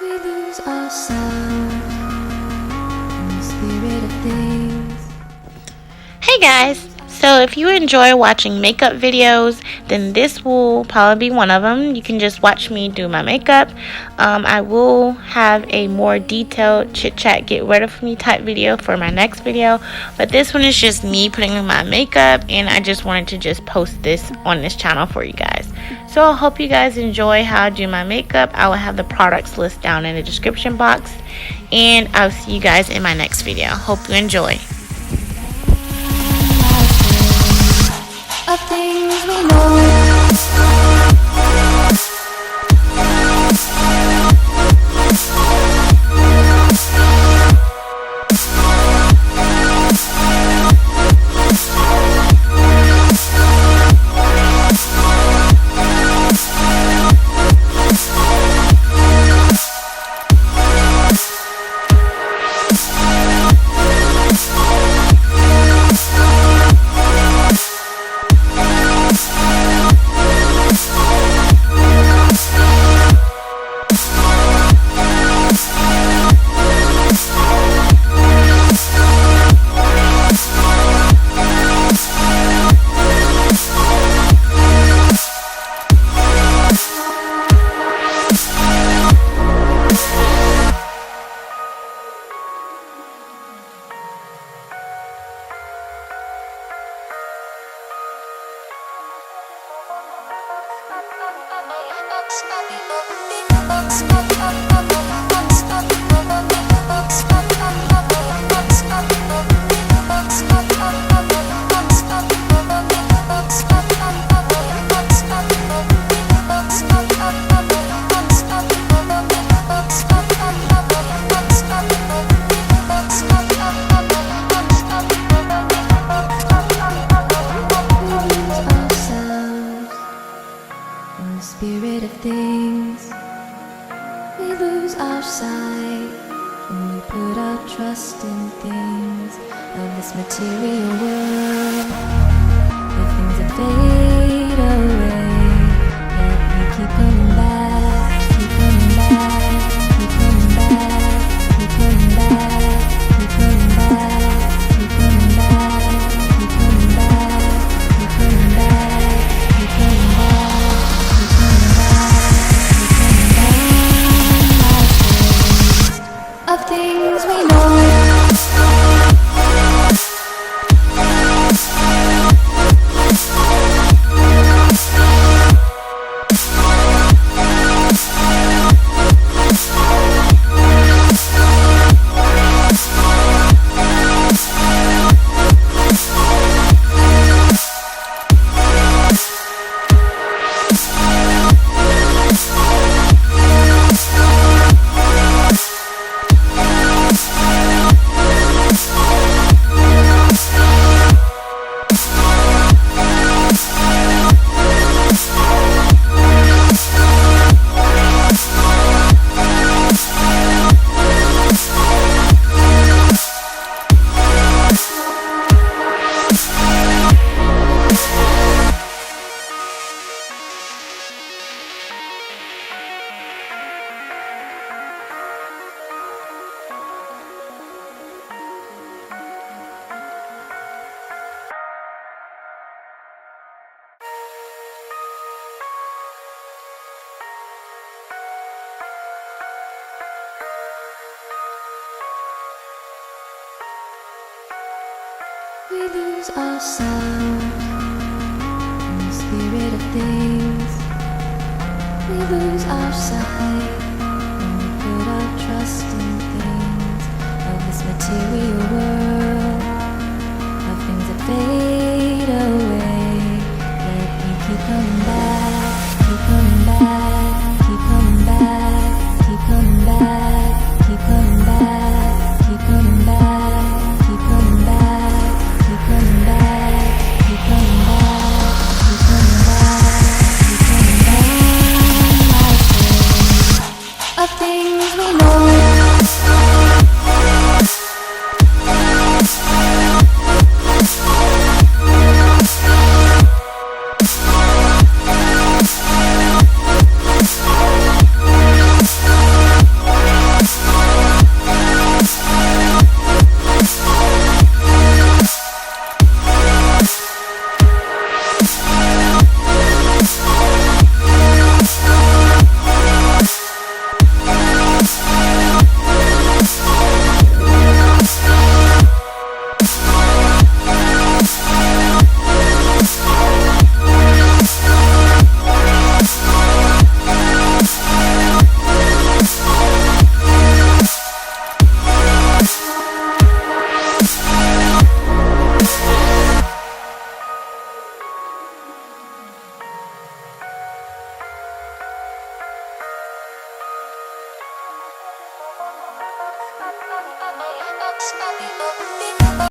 We lose ourselves in the spirit of things. Hey guys, so if you enjoy watching makeup videos, then this will probably be one of them. You can just watch me do my makeup. I will have a more detailed chit chat get rid of me type video for my next video, but this one is just me putting on my makeup, and I just wanted to just post this on this channel for you guys. So I hope you guys enjoy how I do my makeup. I will have the products list down in the description box, and I'll see you guys in my next video. Hope you enjoy. Of things we know. Spirit of things, we lose our sight when we put our trust in things of this material world. If things that fade away, yet we keep coming back, keep coming back, keep coming back, keep coming back, keep coming back, keep coming back, keep coming back, keep coming back, keep coming back. Of things we know. We lose ourselves in the spirit of things. We lose our sight when we put our trust in